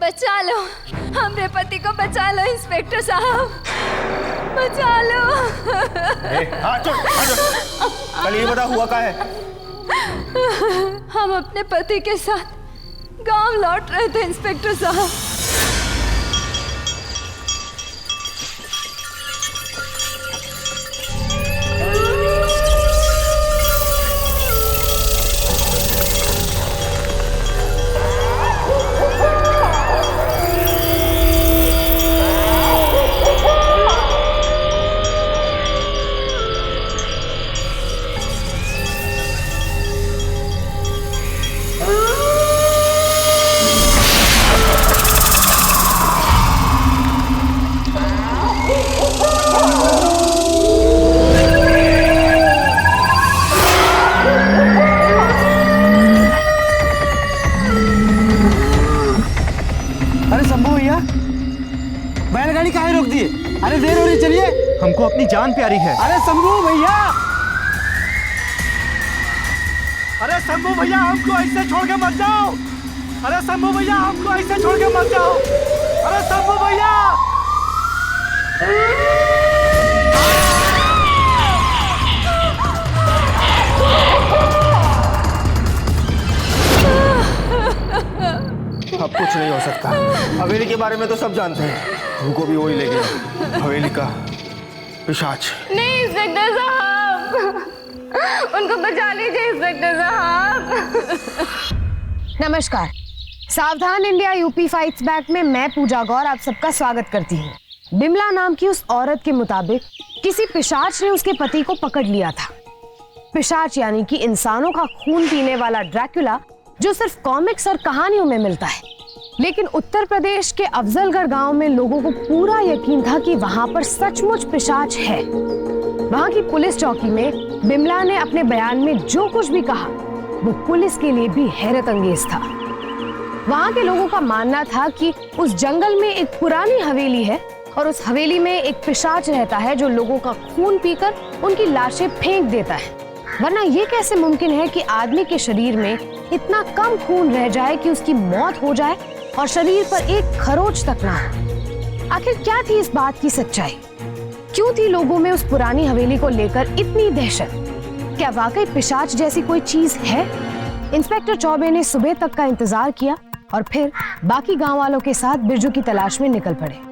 बचा लो, हमरे पति को बचा लो इंस्पेक्टर साहब, बचा लो। कल ये बता हुआ क्या है? हम अपने पति के साथ गांव लौट रहे थे इंस्पेक्टर साहब। बैलगाड़ी काहे रोक दिए? अरे देर हो रही, चलिए। हमको अपनी जान प्यारी है। अरे शंभू भैया, अरे शंभू भैया हमको ऐसे छोड़ के मत जाओ। अरे शंभू भैया हमको ऐसे छोड़ के मत जाओ। अरे शंभू भैया। अब कुछ नहीं हो सकता। हवेली के बारे में तो सब जानते हैं, उनको भी वही ले गया, हवेली का पिशाच। नहीं इंस्पेक्टर साहब, उनको बचा लीजिए इंस्पेक्टर साहब। नमस्कार, सावधान इंडिया यूपी फाइट्स बैक में मैं पूजा गौर आप सबका स्वागत करती हूँ। बिमला नाम की उस औरत के मुताबिक किसी पिशाच ने उसके पति को पकड़ लिया था। पिशाच यानी कि इंसानों का खून पीने वाला ड्रैकुला, जो सिर्फ कॉमिक्स और कहानियों में मिलता है। लेकिन उत्तर प्रदेश के अफजलगढ़ गांव में लोगों को पूरा यकीन था कि वहां पर सचमुच पिशाच है। वहां की पुलिस चौकी में बिमला ने अपने बयान में जो कुछ भी कहा वो पुलिस के लिए भी हैरत अंगेज था। वहां के लोगों का मानना था कि उस जंगल में एक पुरानी हवेली है और उस हवेली में एक पिशाच रहता है जो लोगों का खून पीकर उनकी लाशें फेंक देता है। वरना ये कैसे मुमकिन है कि आदमी के शरीर में इतना कम खून रह जाए कि उसकी मौत हो जाए और शरीर पर एक खरोच तक ना हो। आखिर क्या थी इस बात की सच्चाई? क्यों थी लोगों में उस पुरानी हवेली को लेकर इतनी दहशत? क्या वाकई पिशाच जैसी कोई चीज है? इंस्पेक्टर चौबे ने सुबह तक का इंतजार किया और फिर बाकी गांव वालों के साथ बिरजू की तलाश में निकल पड़े।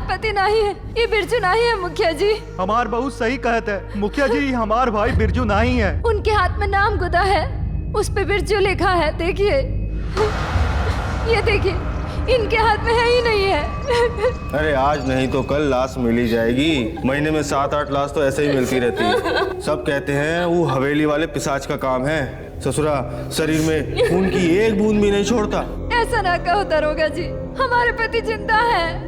पति नहीं है, ये बिरजू नहीं है मुखिया जी। हमार बहुत सही कहते है मुखिया जी, हमार भाई बिरजू नहीं है। उनके हाथ में नाम गुदा है, उस पे बिरजू लिखा है, देखिए, ये देखिए, इनके हाथ में है ही नहीं है। अरे आज नहीं तो कल लाश मिल ही जाएगी। महीने में 7-8 लाश तो ऐसे ही मिलती रहती है। सब कहते हैं वो हवेली वाले पिशाच का काम है। ससुरा शरीर में खून की एक बूंद भी नहीं छोड़ता। ऐसा ना कहो दरोगा जी, हमारे पति जिंदा है।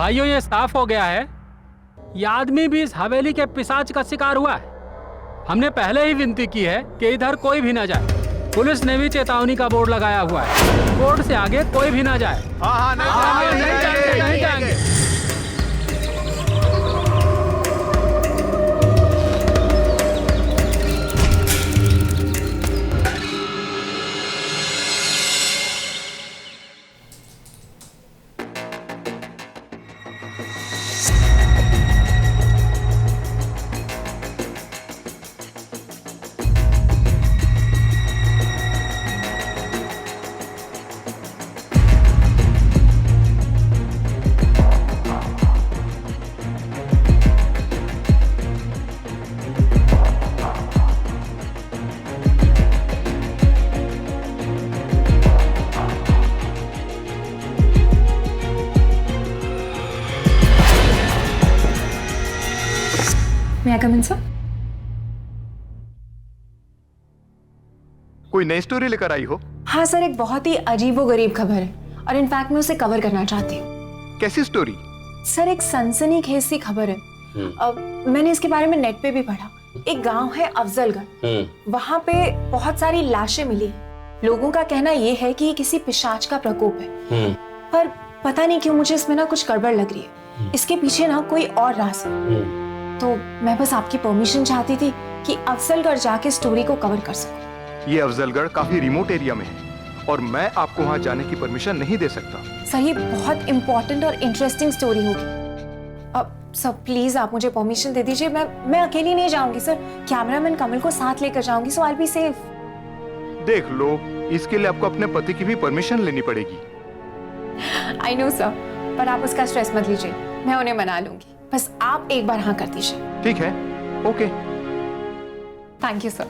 भाइयों ये साफ हो गया है, ये आदमी भी इस हवेली के पिशाच का शिकार हुआ है। हमने पहले ही विनती की है कि इधर कोई भी ना जाए। पुलिस ने भी चेतावनी का बोर्ड लगाया हुआ है, बोर्ड से आगे कोई भी ना जाए। हाँ नहीं जाएंगे। May I come in, sir? कोई नई स्टोरी लेकर आई हो? हाँ सर, एक बहुत ही अजीबोगरीब खबर है और इनफैक्ट मैं उसे कवर करना चाहती हूँ। कैसी स्टोरी? सर, एक सनसनीखेज सी खबर है। मैंने इसके बारे में नेट पे भी पढ़ा। एक गांव है अफजलगढ़, वहां पे बहुत सारी लाशें मिली। लोगों का कहना ये है कि ये किसी पिशाच का प्रकोप है, पर पता नहीं क्यों मुझे इसमें ना कुछ गड़बड़ लग रही है। इसके पीछे ना कोई और राज है। तो मैं बस आपकी परमिशन चाहती थी कि अफजलगढ़ जाके स्टोरी को कवर कर सकूं। ये अफजलगढ़ काफी रिमोट एरिया में है और मैं आपको वहां जाने की परमिशन नहीं दे सकता। सर, ये बहुत इंपॉर्टेंट और इंटरेस्टिंग स्टोरी होगी। अब सर प्लीज आप मुझे परमिशन दे दीजिए। मैं अकेली नहीं जाऊंगी सर, कैमरामैन कमल को साथ लेकर जाऊंगी, सो आई विल बी सेफ। देख लो, इसके लिए आपको अपने पति की भी परमिशन लेनी पड़ेगी। आई नो सर, पर आप उसका स्ट्रेस मत लीजिए, मैं उन्हें मना लूंगी। बस आप एक बार हाँ कर दीजिए। ठीक है, okay. Thank you sir.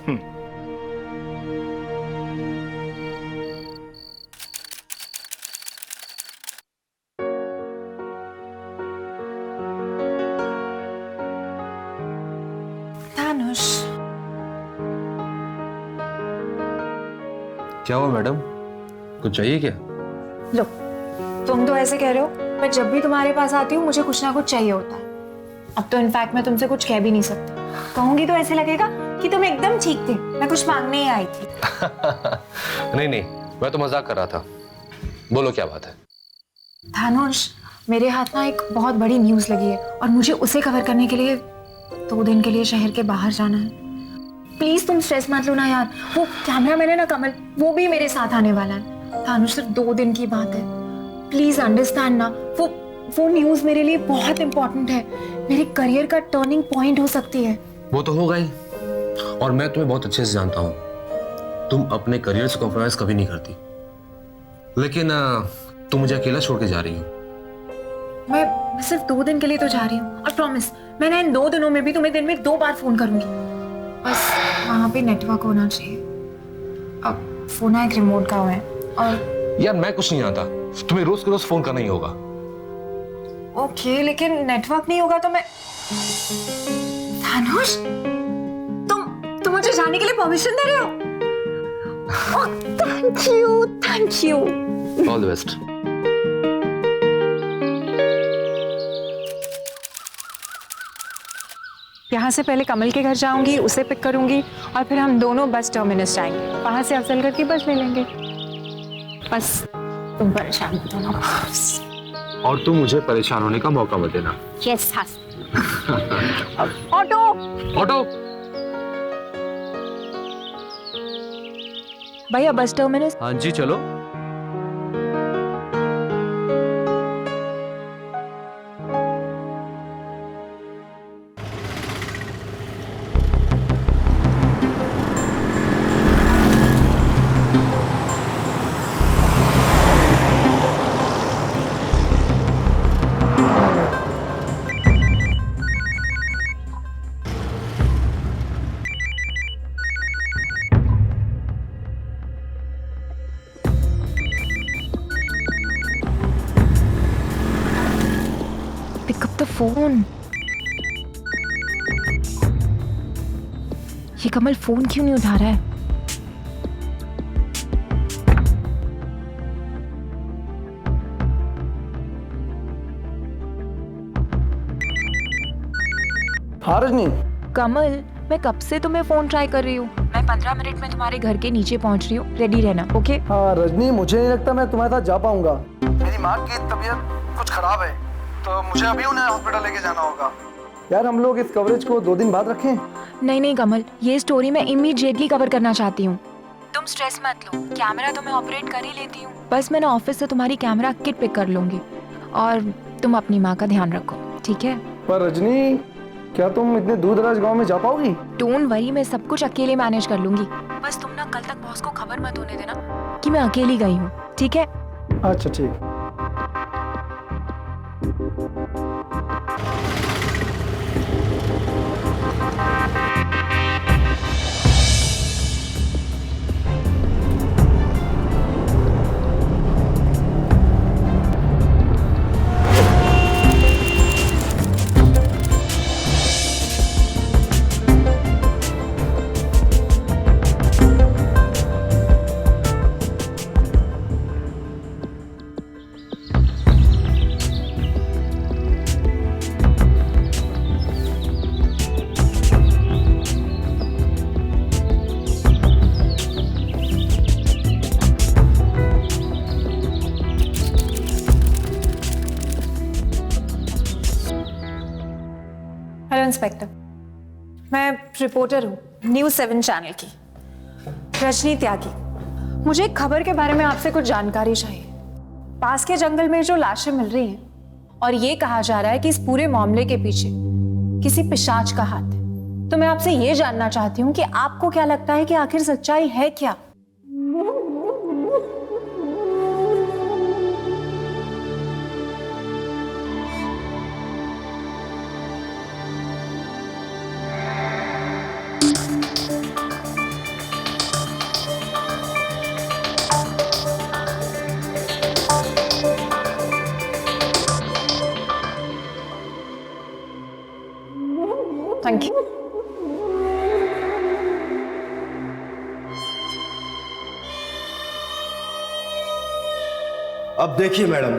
Dhanush, क्या हुआ मैडम, कुछ चाहिए क्या? लो, तुम तो ऐसे कह रहे हो, पर जब भी तुम्हारे पास आती हूँ मुझे कुछ ना कुछ चाहिए होता है। अब तो इनफैक्ट मैं तुमसे कुछ कह भी नहीं सकती। कहूंगी तो ऐसे लगेगा कि तुम एकदम ठीक थे, मैं कुछ मांगने ही आई थी। नहीं, मैं तो मजाक कर रहा था। बोलो क्या बात है? धानुष, मेरे हाथ ना एक बहुत बड़ी न्यूज़ लगी है और मुझे उसे कवर करने के लिए 2 दिन के लिए शहर के बाहर जाना है। प्लीज तुम स्ट्रेस मत लो ना यार। वो कैमरामैन है ना कमल, वो भी मेरे साथ आने वाला है। धानुष, सिर्फ 2 दिन की बात है, प्लीज अंडरस्टैंड ना। वो न्यूज मेरे लिए बहुत इंपॉर्टेंट है, मेरे करियर का टर्निंग पॉइंट हो सकती है। वो तो होगा ही, और मैं तुम्हें बहुत अच्छे से जानता हूँ। तुम अपने करियर से कॉम्प्रोमाइज कभी नहीं करती, लेकिन तुम मुझे अकेला छोड़ के जा रही हो। मैं सिर्फ 2 दिन के लिए तो जा रही हूँ, और प्रॉमिस मैंने इन 2 दिनों में भी तुम्हें दिन में 2 बार फोन करूंगी। बस वहां पे नेटवर्क होना चाहिए। अब फोन एक रिमोट गाँव है, और यार मैं कुछ नहीं जानता, तुम्हें रोज के रोज फोन करना ही होगा। ओके, लेकिन नेटवर्क नहीं होगा तो मैं। धानुष, तुम मुझे जाने के लिए परमिशन दे रहे हो? Oh, thank you. All the best. यहाँ से पहले कमल के घर जाऊंगी, उसे पिक करूंगी, और फिर हम दोनों बस टर्मिनस जाएंगे। वहां से अफजलगढ़ की बस ले लेंगे। बस तुम परेशान मत होना। और तुम मुझे परेशान होने का मौका मत देना। Yes, auto. भैया बस टर्मिनस। हाँ जी, चलो। फोन। ये कमल फोन क्यों नहीं उठा रहा है? हाँ रजनी। कमल, मैं कब से तुम्हें फोन ट्राई कर रही हूँ। मैं 15 मिनट में तुम्हारे घर के नीचे पहुँच रही हूँ, रेडी रहना। ओके? हाँ रजनी, मुझे नहीं लगता मैं तुम्हारे साथ जा पाऊंगा। मेरी माँ की तबीयत कुछ खराब है, तो मुझे अभी उन्हें हॉस्पिटल लेके जाना होगा। यार हम लोग इस कवरेज को 2 दिन बाद रखें। नहीं कमल, ये स्टोरी मैं इमीडिएटली कवर करना चाहती हूँ। तुम स्ट्रेस मत लो, कैमरा तो मैं ऑपरेट कर ही लेती हूँ। बस मैं ना ऑफिस से तुम्हारी कैमरा किट पिक कर लूंगी और तुम अपनी माँ का ध्यान रखो, ठीक है? पर रजनी, क्या तुम इतने दूर दराज गाँव में जा पाओगी? डोंट वरी, मैं सब कुछ अकेले मैनेज कर लूंगी। बस तुम ना कल तक बॉस को खबर मत होने देना कि मैं अकेली गई हूँ, ठीक है? अच्छा ठीक। हेलो इंस्पेक्टर, मैं रिपोर्टर हूँ न्यूज़ 7 चैनल की, रजनी त्यागी। मुझे एक खबर के बारे में आपसे कुछ जानकारी चाहिए। पास के जंगल में जो लाशें मिल रही हैं और ये कहा जा रहा है कि इस पूरे मामले के पीछे किसी पिशाच का हाथ है, तो मैं आपसे ये जानना चाहती हूँ कि आपको क्या लगता है कि आखिर सच्चाई है क्या? Thank you. अब देखिए मैडम,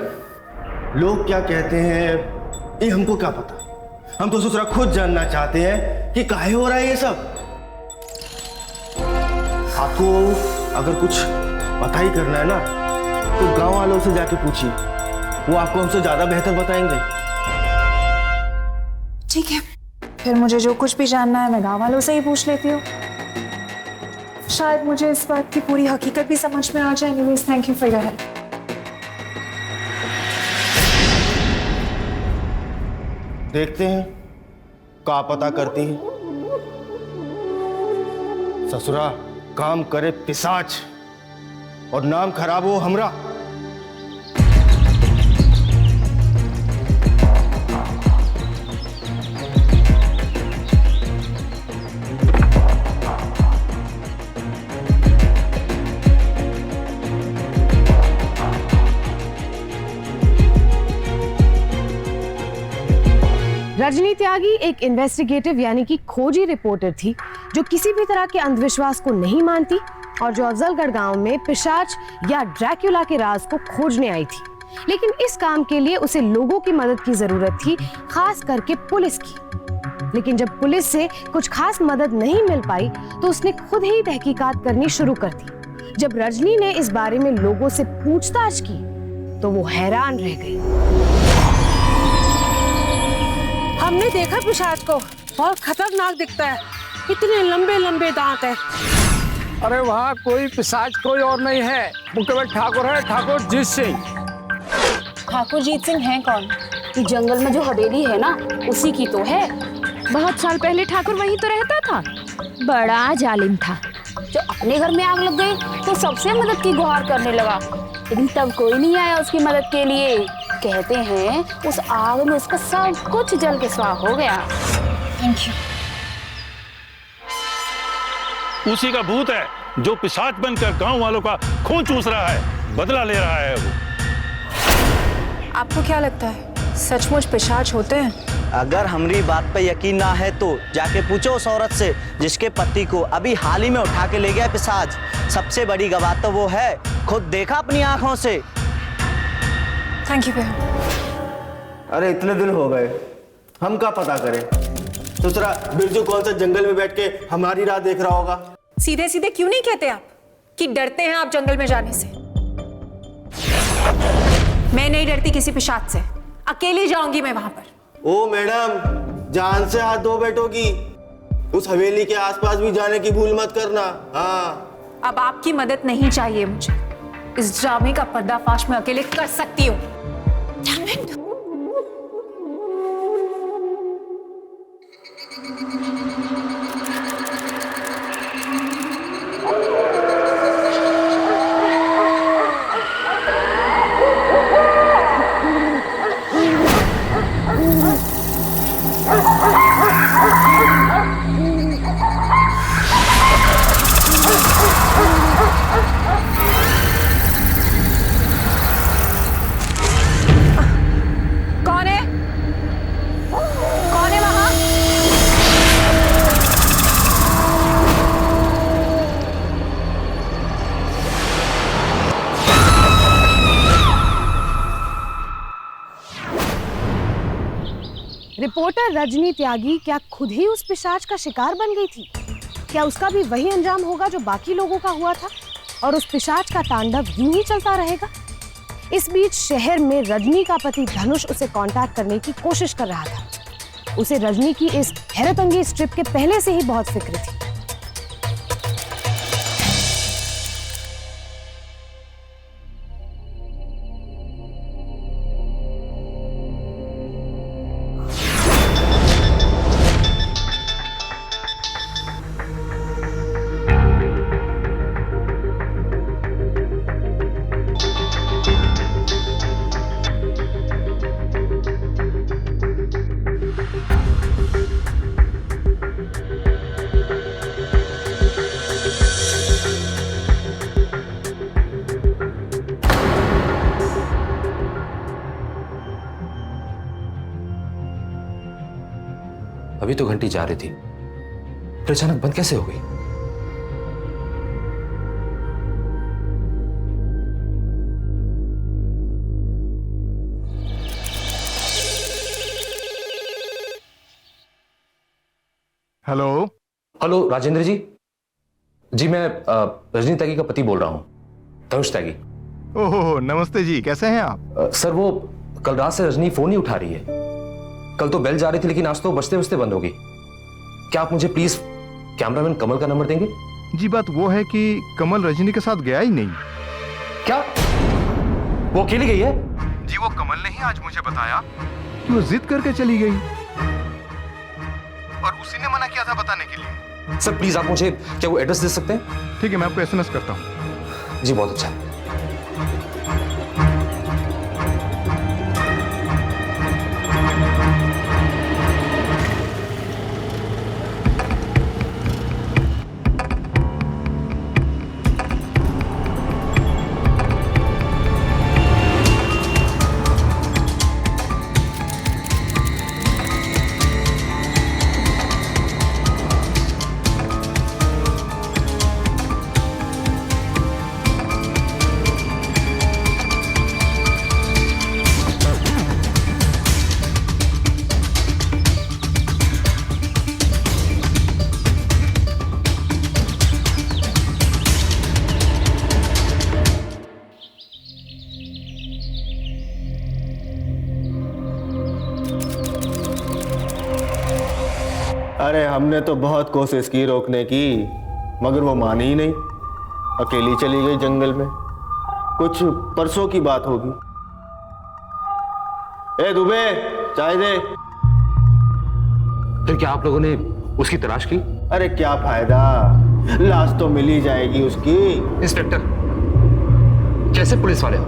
लोग क्या कहते हैं ये हमको क्या पता। हम तो ससुरा खुद जानना चाहते हैं कि काहे हो रहा है ये सब। आपको अगर कुछ पता ही करना है ना, तो गांव वालों से जाके पूछिए, वो आपको हमसे ज्यादा बेहतर बताएंगे। ठीक है, फिर मुझे जो कुछ भी जानना है मैं गाँव वालों से ही पूछ लेती हूँ। शायद मुझे इस बात की पूरी हकीकत भी समझ में आ जाए। Anyways, thank you for your help. देखते हैं का पता करती है। ससुरा काम करे पिशाच और नाम खराब हो हमरा। रजनी त्यागी एक इन्वेस्टिगेटिव यानी कि खोजी रिपोर्टर थी, जो किसी भी तरह के अंधविश्वास को नहीं मानती और जो अफजलगढ़ गांव में पिशाच या ड्रैक्युला के राज को खोजने आई थी। लेकिन इस काम के लिए उसे लोगों की मदद की जरूरत थी, खास करके पुलिस की। लेकिन जब पुलिस से कुछ खास मदद नहीं मिल पाई तो उसने खुद ही तहकीकात करनी शुरू कर दी। जब रजनी ने इस बारे में लोगों से पूछताछ की तो वो हैरान रह गई। हमने देखा पिशाच को, बहुत खतरनाक दिखता है, इतने लंबे लंबे दांत है। अरे वहाँ कोई पिशाच कोई और नहीं है, वो केवल ठाकुर है, ठाकुर जीत सिंह। ठाकुर जीत सिंह है कौन? ये जंगल में जो हवेली है ना, उसी की तो है। बहुत साल पहले ठाकुर वहीं तो रहता था, बड़ा जालिम था। जो अपने घर में आग लग गई तो सबसे मदद की गुहार करने लगा, लेकिन तब कोई नहीं आया उसकी मदद के लिए। कहते हैं उस आग में उसका सब कुछ जल के स्वाह हो गया। Thank you. उसी का भूत है जो पिशाच बनकर गांव वालों का खून चूस रहा है, बदला ले रहा है वो। आपको क्या लगता है सचमुच पिशाच होते हैं? अगर हमारी बात पे यकीन ना है तो जाके पूछो उस औरत से जिसके पति को अभी हाल ही में उठा के ले गया पिशाच। सबसे बड़ी गवाह तो वो है, खुद देखा अपनी आंखों से। थैंक यू भैया। अरे इतने दिन हो गए, हम क्या पता करें। दूसरा बिरजू कौन सा जंगल में बैठ के हमारी राह देख रहा होगा? सीधे सीधे क्यों नहीं कहते आप कि डरते हैं आप जंगल में जाने से? मैं नहीं डरती किसी पिशाच से, अकेली जाऊंगी मैं वहां पर। ओ मैडम, जान से हाथ धो बैठोगी। उस हवेली के आसपास भी जाने की भूल मत करना। हाँ, अब आपकी मदद नहीं चाहिए मुझे। इस ड्रामे का पर्दाफाश मैं अकेले कर सकती हूँ। Damn it! कौन है? कौन है वहां? रिपोर्टर रजनी त्यागी क्या खुद ही उस पिशाच का शिकार बन गई थी? क्या उसका भी वही अंजाम होगा जो बाकी लोगों का हुआ था और उस पिशाच का तांडव यूं ही चलता रहेगा? इस बीच शहर में रजनी का पति धनुष उसे कांटेक्ट करने की कोशिश कर रहा था। उसे रजनी की इस हैरतअंगेज ट्रिप के पहले से ही बहुत फिक्र थी। अभी तो घंटी जा रही थी, फिर अचानक बंद कैसे हो गई? हेलो हेलो, राजेंद्र जी। जी मैं रजनी त्यागी का पति बोल रहा हूं, धनुष त्यागी। ओहो, नमस्ते जी, कैसे हैं आप? सर वो कल रात से रजनी फोन ही उठा रही है। कल तो बेल जा रही थी लेकिन आज तो बजते बजते बंद होगी। क्या आप मुझे प्लीज कैमरामैन कमल का नंबर देंगे? जी बात वो है कि कमल रजनी के साथ गया ही नहीं। क्या वो अकेली गई है? जी वो कमल ने ही आज मुझे बताया कि वो जिद करके चली गई और उसी ने मना किया था बताने के लिए। सर प्लीज आप मुझे क्या वो एड्रेस दे सकते हैं? ठीक है, मैं आपको SMS करता हूँ। जी बहुत अच्छा। अरे हमने तो बहुत कोशिश की रोकने की, मगर वो मानी ही नहीं। अकेली चली गई जंगल में। कुछ परसों की बात होगी। ए दुबे, चाय दे। फिर क्या आप लोगों ने उसकी तलाश की? अरे क्या फायदा, लाश तो मिल ही जाएगी उसकी। इंस्पेक्टर, कैसे पुलिस वाले हो?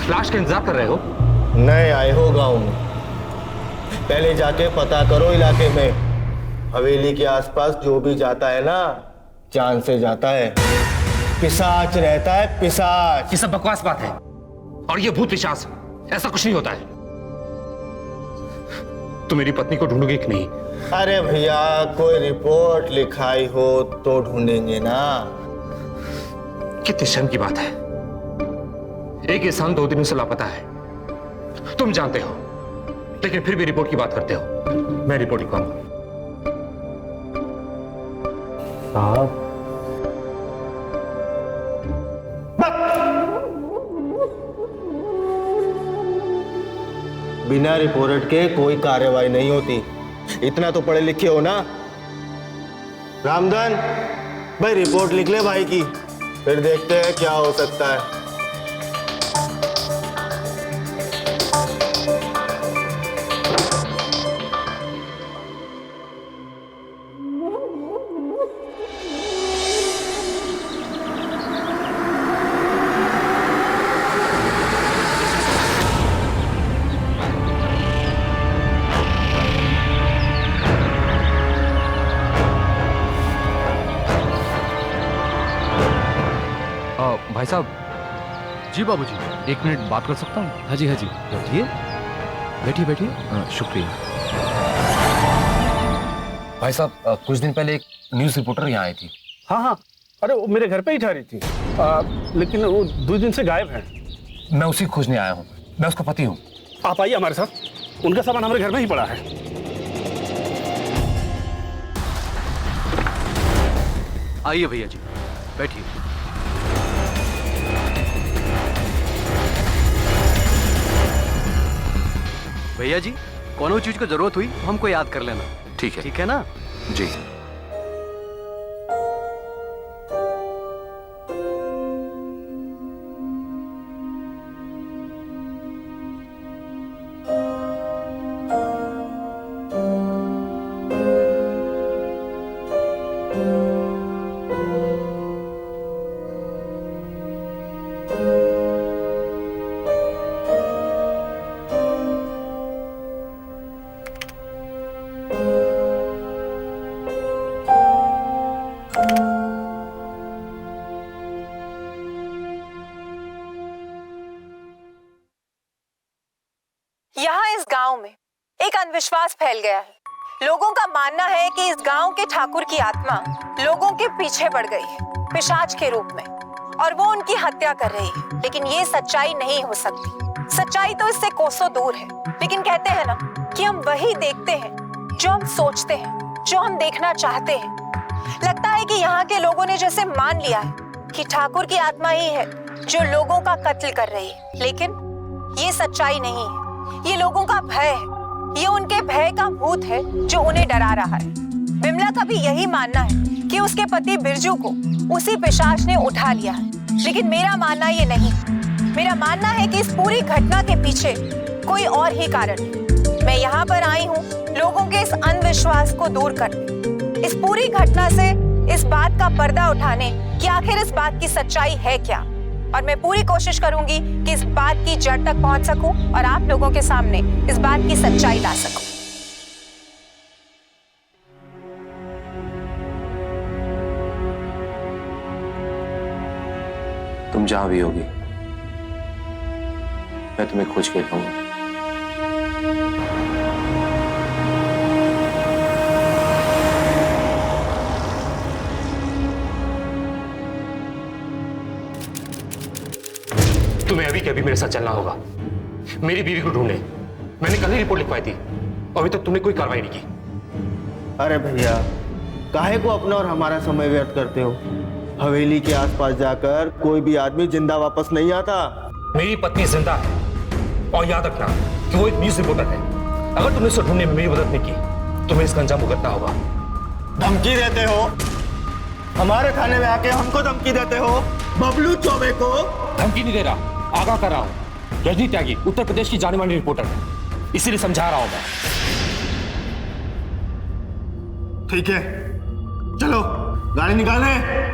लाश का इंतजार कर रहे हो? नए आए हो गांव में, पहले जाके पता करो इलाके में। हवेली के आसपास जो भी जाता है ना, जान से जाता है। पिशाच रहता है, पिशाच। ये सब बकवास बात है और ये भूत पिशाच, ऐसा कुछ नहीं होता है। तुम मेरी पत्नी को ढूंढोगे कि नहीं? अरे भैया, कोई रिपोर्ट लिखाई हो तो ढूंढेंगे ना। कितनी शर्म की बात है, एक इंसान 2 दिनों से लापता है, तुम जानते हो, लेकिन फिर भी रिपोर्ट की बात करते हो। मैं रिपोर्ट लिखवाऊंगा। साहब, बिना रिपोर्ट के कोई कार्रवाई नहीं होती। इतना तो पढ़े लिखे हो ना। रामधन भाई, रिपोर्ट लिख ले भाई की, फिर देखते हैं क्या हो सकता है। भाई साहब। जी बाबूजी, 1 मिनट बात कर सकता हूँ? हाँ जी बैठिए बैठिए बैठिए। शुक्रिया। भाई साहब, कुछ दिन पहले एक न्यूज़ रिपोर्टर यहाँ आई थी। हाँ, अरे वो मेरे घर पे ही ठहरी थी, लेकिन वो 2 दिन से गायब है। मैं उसी खोजने आया हूँ। मैं उसका पति हूँ। आप आइए हमारे साथ, उनका सामान हमारे घर में ही पड़ा है। आइए भैया जी, बैठिए। भैया जी, कोनो चीज को जरूरत हुई तो हमको याद कर लेना। ठीक है ना जी। यहाँ इस गांव में एक अंधविश्वास फैल गया है। लोगों का मानना है कि इस गांव के ठाकुर की आत्मा लोगों के पीछे पड़ गई है पिशाच के रूप में, और वो उनकी हत्या कर रही है। लेकिन ये सच्चाई नहीं हो सकती। सच्चाई तो इससे कोसों दूर है। लेकिन कहते हैं ना कि हम वही देखते हैं जो हम सोचते हैं, जो हम देखना चाहते हैं। लगता है कि यहाँ के लोगों ने जैसे मान लिया है कि ठाकुर की आत्मा ही है जो लोगों का कत्ल कर रही है। लेकिन ये सच्चाई नहीं है। ये लोगों का भय है। ये उनके भय का भूत है जो उन्हें डरा रहा है। बिमला का भी यही मानना है कि उसके पति बिरजू को उसी पिशाच ने उठा लिया है। लेकिन मेरा मानना ये नहीं। मेरा मानना है कि इस पूरी घटना के पीछे कोई और ही कारण है। मैं यहाँ पर आई हूँ लोगों के इस अंधविश्वास को दूर करने, इस पूरी घटना से इस बात का पर्दा उठाने कि आखिर इस बात की सच्चाई है क्या। और मैं पूरी कोशिश करूंगी कि इस बात की जड़ तक पहुंच सकूं और आप लोगों के सामने इस बात की सच्चाई ला सकूं। तुम जहां भी होगी, मैं तुम्हें खोज के लाऊंगा। तुम्हें अभी के अभी मेरे साथ चलना होगा। मेरी बीवी को ढूंढने। मैंने कल ही रिपोर्ट लिखवाई थी, अभी तक तुमने कोई कार्रवाई नहीं की। अरे भैया, काहे को अपना और हमारा समय व्यर्थ करते हो? हवेली के आसपास जाकर कोई भी आदमी जिंदा वापस नहीं आता। मेरी पत्नी जिंदा है, और याद रखना कि वो एक न्यूज़ रिपोर्टर है। अगर तुमने उसे ढूंढने में मेरी मदद नहीं की, तुम्हें इसका अंजाम भुगतना होगा। धमकी देते हो? हमारे थाने में आके हमको धमकी देते हो? बबलू चौबे को धमकी नहीं दे रहा, आगाह कर रहा हूं। रजनी त्यागी उत्तर प्रदेश की जानी मानी रिपोर्टर है, इसीलिए समझा रहा हूं मैं। ठीक है, चलो गाड़ी निकालें।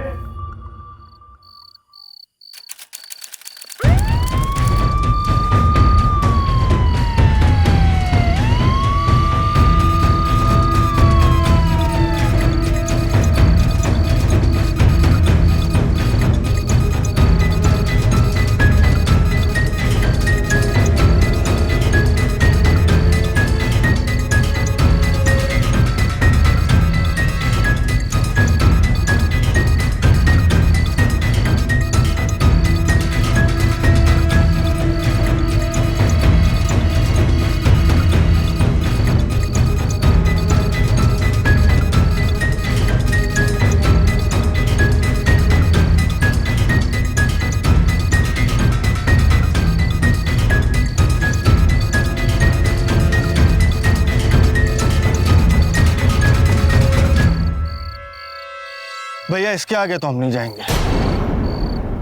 भैया इसके आगे तो हम नहीं जाएंगे।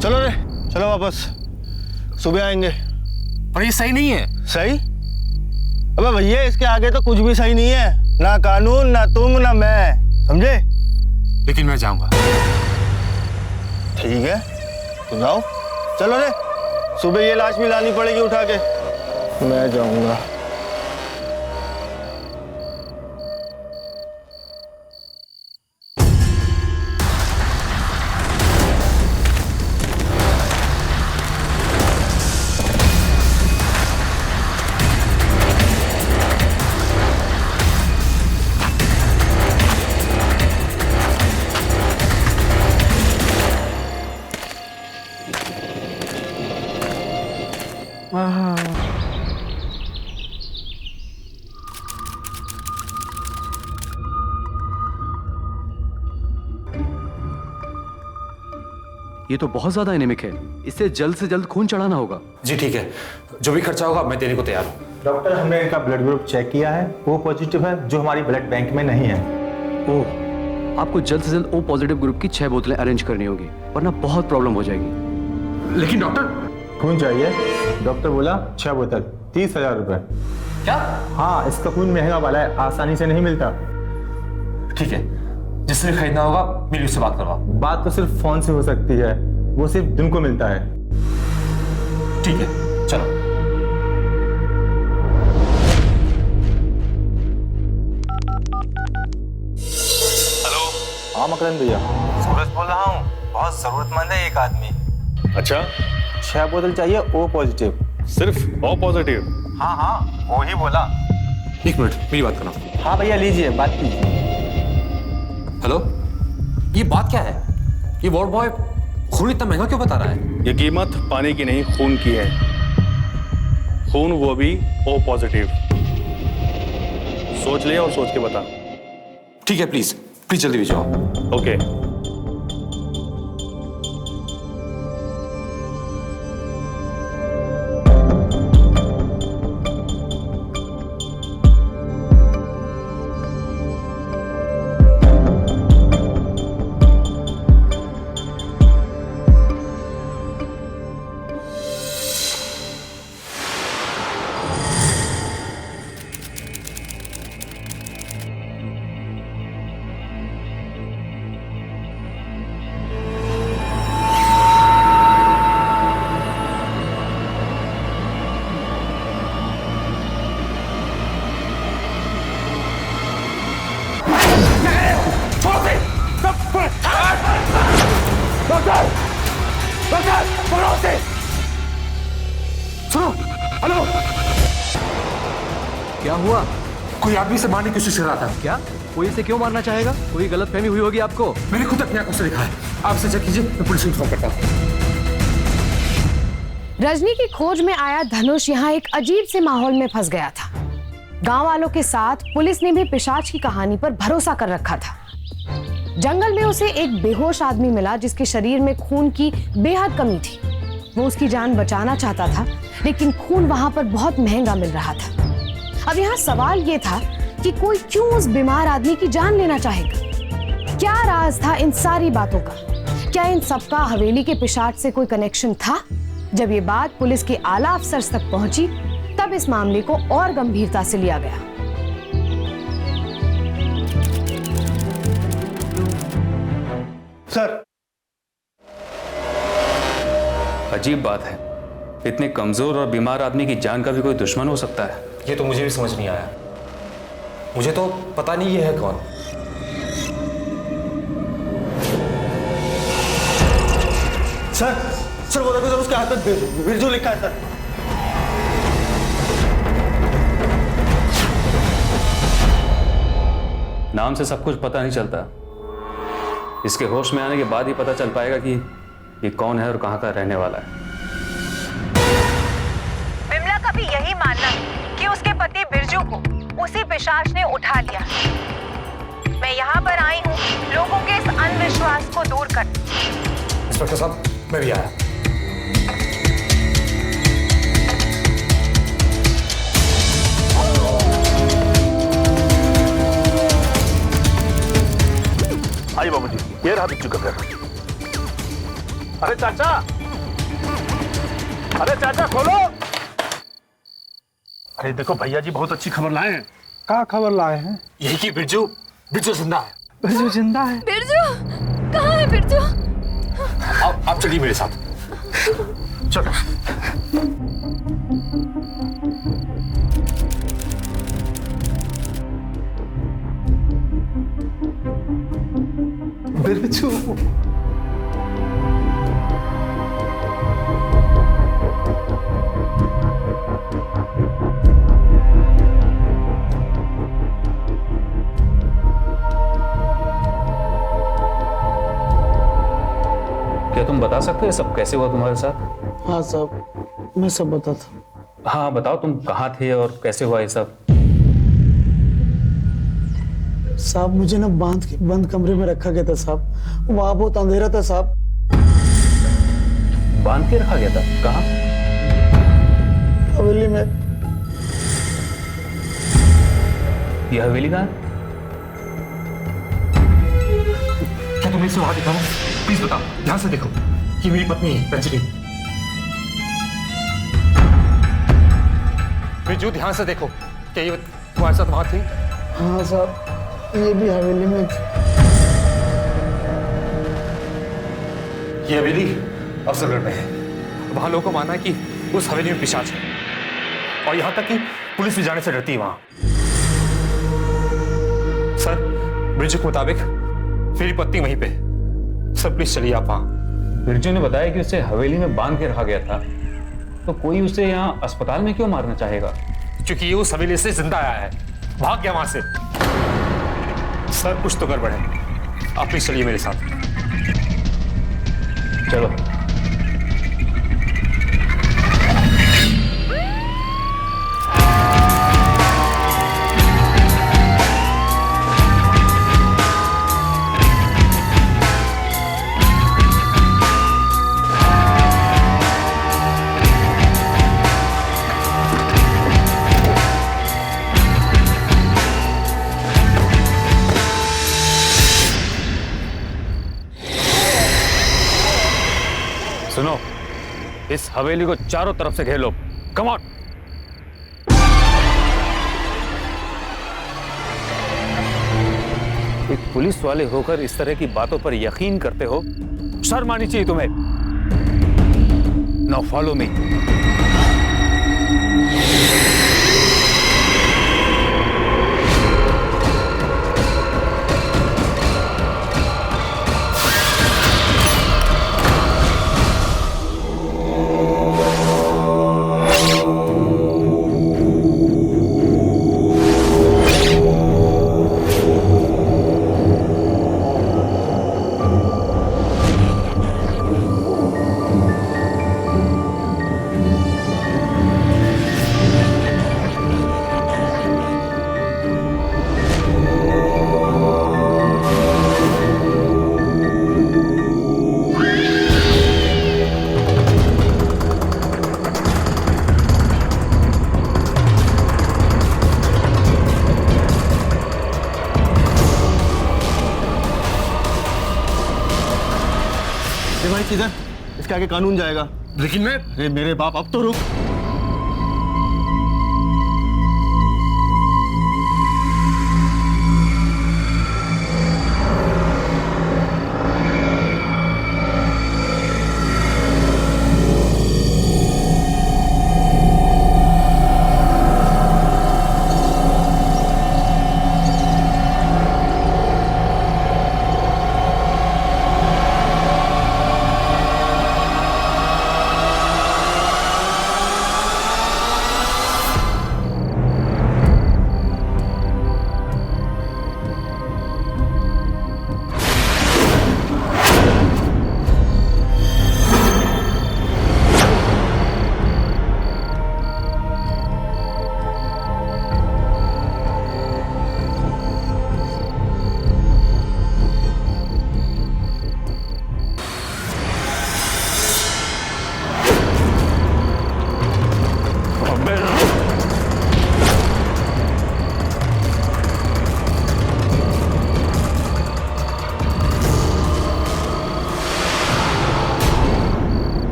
चलो रे, चलो वापस, सुबह आएंगे। पर ये सही नहीं है। सही? अबे भैया इसके आगे तो कुछ भी सही नहीं है, ना कानून, ना तुम, ना मैं, समझे? लेकिन मैं जाऊंगा। ठीक है तो जाओ, चलो रे, सुबह ये लाश भी लानी पड़ेगी उठा के। मैं जाऊंगा। ये तो बहुत ज्यादा एनीमिक है, इसे जल्द से जल्द खून चढ़ाना होगा। जी ठीक है, जो भी खर्चा होगा मैं देने को तैयार हूँ। डॉक्टर, हमने इनका ब्लड ग्रुप चेक किया है, ओ पॉजिटिव है, जो हमारी ब्लड बैंक में नहीं है। ओह, आपको जल्द से जल्द ओ पॉजिटिव ग्रुप की 6 बोतलें अरेंज करनी होगी, वरना बहुत प्रॉब्लम हो जाएगी। लेकिन डॉक्टर, खून चाहिए? डॉक्टर बोला 6 बोतल 30,000 रुपए। क्या? हाँ, इसका खून महंगा वाला है, आसानी से नहीं मिलता। ठीक है, जिससे भी खरीदना होगा मेरी उससे बात करवा। बात तो सिर्फ फोन से हो सकती है, वो सिर्फ दिन को मिलता है। ठीक है, चलो। हेलो। हाँ मकरंद भैया, सूरज बोल रहा हूँ, बहुत जरूरतमंद है एक आदमी। अच्छा, 6 बोतल चाहिए ओ पॉजिटिव। सिर्फ ओ पॉजिटिव? हाँ हाँ, वो ही बोला। एक मिनट, मेरी बात करना। हाँ भैया, लीजिए, बात कीजिए। हेलो, ये बात क्या है? ये वार्ड बॉय खून इतना महंगा क्यों बता रहा है? ये कीमत पानी की नहीं, खून की है। खून वो भी ओ पॉजिटिव। सोच ले और सोच के बता। ठीक है, प्लीज प्लीज जल्दी भेजो। ओके। सुनो, हेलो। क्या हुआ? कोई आदमी से मारने की कोशिश कर रहा था। क्या? कोई इसे क्यों मारना चाहेगा? कोई गलतफहमी हुई होगी आपको। मैंने खुद अपनी आंखों से देखा है। आप इसे चेक कीजिए, मैं पुलिस को इन्फॉर्म करता हूँ। रजनी की खोज में आया धनुष यहाँ एक अजीब से माहौल में फंस गया था। गांव वालों के साथ पुलिस ने भी पिशाच की कहानी पर भरोसा कर रखा था। जंगल में उसे एक बेहोश आदमी मिला जिसके शरीर में खून की बेहद कमी थी। वो उसकी जान बचाना चाहता था, लेकिन खून वहां पर बहुत महंगा मिल रहा था। अब यहाँ सवाल ये था कि कोई क्यों उस बीमार आदमी की जान लेना चाहेगा? क्या राज था इन सारी बातों का? क्या इन सबका हवेली के पिशाच से कोई कनेक्शन था? जब ये बात पुलिस के आला अफसर तक पहुंची, तब इस मामले को और गंभीरता से लिया गया। सर, अजीब बात है, इतने कमजोर और बीमार आदमी की जान का भी कोई दुश्मन हो सकता है। ये तो मुझे भी समझ नहीं आया। मुझे तो पता नहीं ये है कौन। सर वो देखो, उसके हाथ में बिरजू लिखा है सर। नाम से सब कुछ पता नहीं चलता, इसके होश में आने के बाद ही पता चल पाएगा कि ये कौन है और कहाँ का रहने वाला है। बिमला का भी यही मानना है कि उसके पति बिरजू को उसी पिशाच ने उठा लिया। मैं यहाँ पर आई हूँ लोगों के इस अंधविश्वास को दूर कर। इंस्पेक्टर साहब, मैं भी आया। आइए बाबू जी। ये रहा बिच्छू का घर। अरे चाचा, अरे चाचा खोलो। अरे देखो भैया जी बहुत अच्छी खबर लाए हैं। क्या खबर लाए हैं? यही कि बिरजू जिंदा है। बिरजू जिंदा है? बिरजू कहाँ है बिरजू? आप चलिए मेरे साथ, चलो। बिरजू क्या तुम बता सकते हो सब कैसे हुआ तुम्हारे साथ? हाँ साहब, मैं सब बताता। हाँ बताओ, तुम कहाँ थे और कैसे हुआ ये सब? साहब मुझे ना बंद कमरे में रखा गया था साहब। वहां बहुत अंधेरा था साहब। बांध के रखा गया था? कहाँ? हवेली में। ये हवेली कहाँ? क्या तुम्हें इसे वहां दिखा? प्लीज बताओ, ध्यान से देखो। ये मेरी पत्नी है रंजनी। बिरजू ध्यान से देखो, क्या ये तुम्हारे साथ वहां थी? हाँ साहब, ये भी हवेली में थी। ये हवेली अफजलगढ़ में है। वहां लोगों को मानना है कि उस हवेली में पिशाच है, और यहां तक कि पुलिस भी जाने से डरती है वहां। सर, बिरजू के मुताबिक मेरी पत्नी वहीं पे। सर प्लीज चलिए आप वहां। बिरजू ने बताया कि उसे हवेली में बांध के रखा गया था, तो कोई उसे यहाँ अस्पताल में क्यों मारना चाहेगा? क्योंकि ये उस हवेली से जिंदा आया है, भाग गया वहां से। सर कुछ तो गड़बड़ है, आप प्लीज चलिए मेरे साथ। चलो। सुनो, इस हवेली को चारों तरफ से घेर लो। Come on. एक पुलिस वाले होकर इस तरह की बातों पर यकीन करते हो? शर्म आनी चाहिए तुम्हें। Now follow me. भाई किधर? इसके आगे कानून जाएगा। लेकिन मैं, अरे मेरे बाप, अब तो रुक।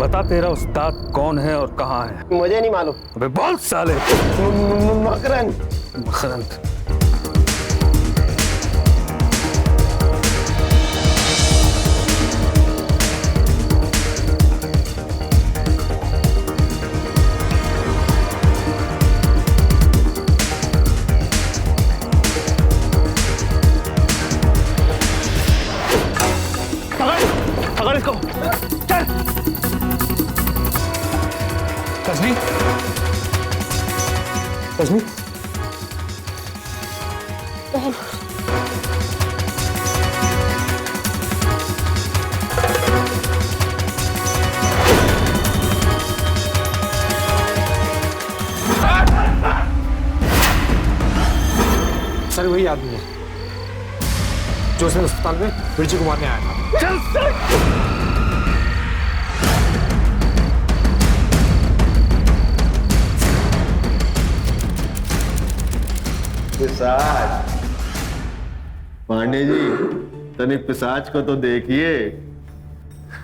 बता तेरा उस्ताद कौन है और कहाँ है? मुझे नहीं मालूम। अबे बोल साले। मकरंद। मकरंद। पकड़ इसको, चल। रजनी, रजनी, सर वही आदमी है जो उसने अस्पताल में बिरजू को मारने आया था। चल पिशाच। पांडे जी, तनिक पिशाच को तो देखिए।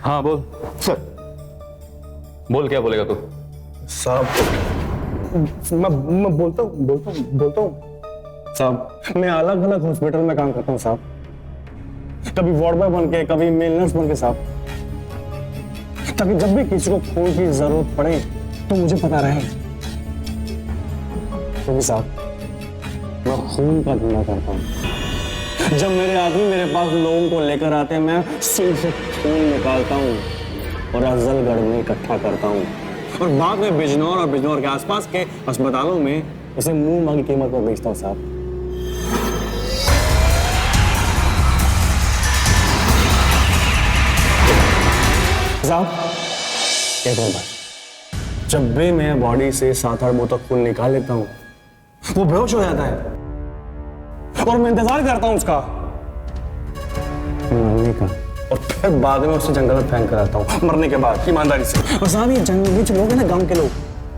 हाँ बोल सर। बोल, क्या बोलेगा तू? साहब मैं बोलता हूँ साहब, मैं अलग अलग हॉस्पिटल में काम करता हूँ साहब, कभी वार्ड बॉय बन के, कभी मेल नर्स बन के साहब, ताकि जब भी किसी को खून की जरूरत पड़े तो मुझे पता रहे। क्योंकि साहब मैं खून का धंधा करता हूँ। जब मेरे आदमी मेरे पास लोगों को लेकर आते हैं, मैं सिर्फ खून निकालता हूँ और अफजलगढ़ में इकट्ठा करता हूँ और बाद में बिजनौर और बिजनौर के आसपास के अस्पतालों में उसे मुंह मांगी कीमत पर बेचता हूँ साहब। साहब एक और बात, जब भी मैं बॉडी से 7-8 बोतल खून निकाल लेता हूँ, वो बेहोश हो जाता है और मैं इंतजार करता हूँ उसका मरने का, और फिर बाद में उससे जंगल में फेंक कर आता हूँ मरने के बाद, ईमानदारी से। और साहब ये जंगली जो लोग हैं ना, गांव के लोग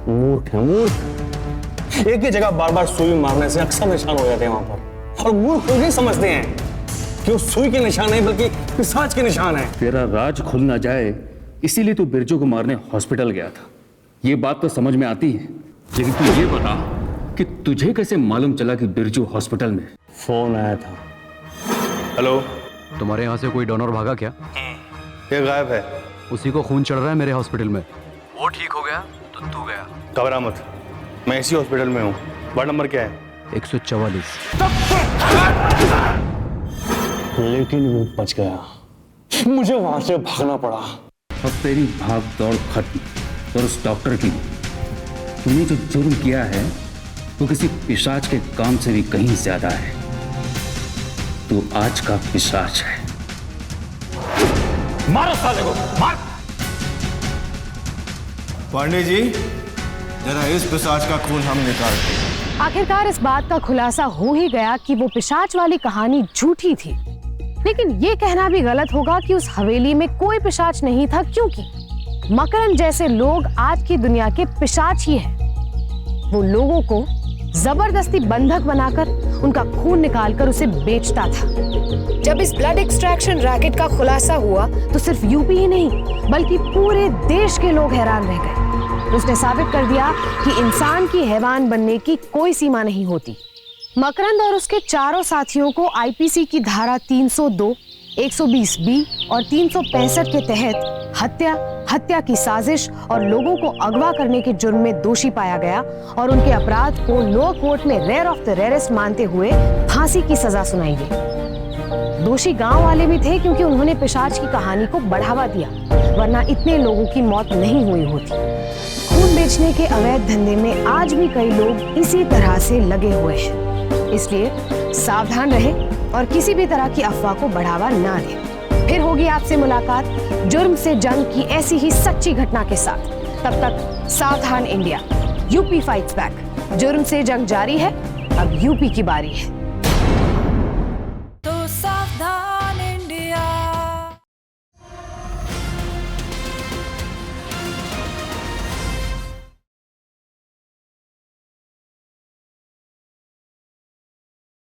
मूर्ख हैं, मूर्ख। एक ही जगह बार बार सुई मारने से अक्सर निशान हो जाते हैं वहां पर, और मूर्ख लोग नहीं समझते हैं कि वो सुई के निशान नहीं बल्कि पिशाच के निशान है। तेरा राज खुल ना जाए इसीलिए तू बिरजू को मारने हॉस्पिटल गया था। ये बात तो समझ में आती है, लेकिन तू ये बता कि तुझे कैसे मालूम चला कि बिरजू हॉस्पिटल में? फोन आया था। हेलो, तुम्हारे यहाँ से कोई डोनर भागा क्या? ये गायब है। उसी को खून चढ़ रहा है मेरे हॉस्पिटल में। वो ठीक हो गया तो तू गया। घबरा मत, मैं इसी हॉस्पिटल में हूँ। वार्ड नंबर क्या है? 144। लेकिन वो बच गया, मुझे वहां से भागना पड़ा। अब तेरी भाग दौड़ खत्म। और उस डॉक्टर की, तूने जो जुर्म किया है वो किसी पिशाच के काम से भी कहीं ज्यादा है। तू आज का पिशाच है। मारो साले को, मार। पांडे जी, जरा इस पिशाच का खून हम निकालते हैं। आखिरकार इस बात का खुलासा हो ही गया कि वो पिशाच वाली कहानी झूठी थी। लेकिन ये कहना भी गलत होगा कि उस हवेली में कोई पिशाच नहीं था, क्योंकि मकरंद जैसे लोग आज की दुनिया के पिशाच ही हैं। वो लोगों को जबरदस्ती बंधक बनाकर उनका खून निकालकर उसे बेचता था। जब इस ब्लड एक्सट्रैक्शन रैकेट का खुलासा हुआ तो सिर्फ यूपी ही नहीं बल्कि पूरे देश के लोग हैरान रह गए। उसने साबित कर दिया कि इंसान की हैवान बनने की कोई सीमा नहीं होती। मकरंद और उसके चारों साथियों को आईपीसी की धारा 302, 120B और 365 के तहत हत्या की साजिश और लोगों को अगवा करने के जुर्म में दोषी पाया गया और उनके अपराध को लोअर कोर्ट में रेयर ऑफ द रेयरेस्ट मानते हुए फांसी की सजा सुनाई गई। दोषी गांव वाले भी थे, क्योंकि उन्होंने पिशाच की कहानी को बढ़ावा दिया, वरना इतने लोगों की मौत नहीं हुई होती। खून बेचने के अवैध धंधे में आज भी कई लोग इसी तरह से लगे हुए हैं। इसलिए सावधान रहें और किसी भी तरह की अफवाह को बढ़ावा ना दें। फिर होगी आपसे मुलाकात जुर्म से जंग की ऐसी ही सच्ची घटना के साथ। तब तक सावधान इंडिया, यूपी फाइट्स बैक। जुर्म से जंग जारी है, अब यूपी की बारी है।